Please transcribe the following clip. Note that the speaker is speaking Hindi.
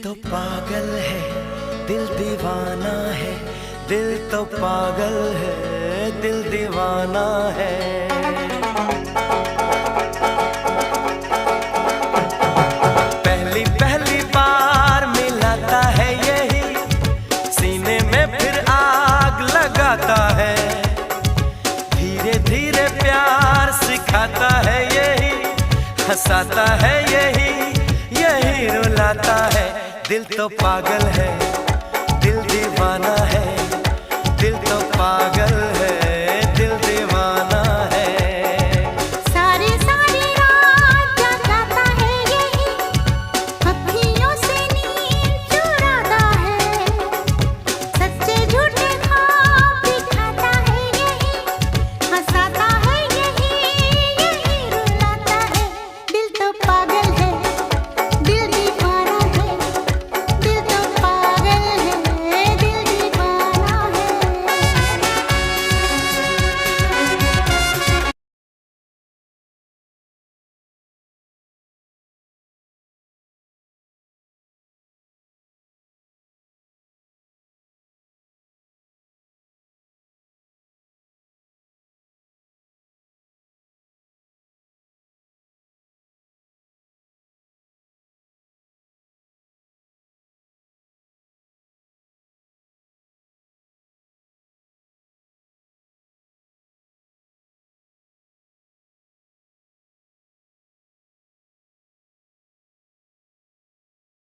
तो पागल है, दिल दीवाना है। दिल तो पागल है, दिल दीवाना है। पहली पहली बार मिलाता है यही, सीने में फिर आग लगाता है। धीरे धीरे प्यार सिखाता है यही, हंसाता है यही, यही रुलाता है। दिल तो पागल है, दिल दीवाना है। दिल तो पागल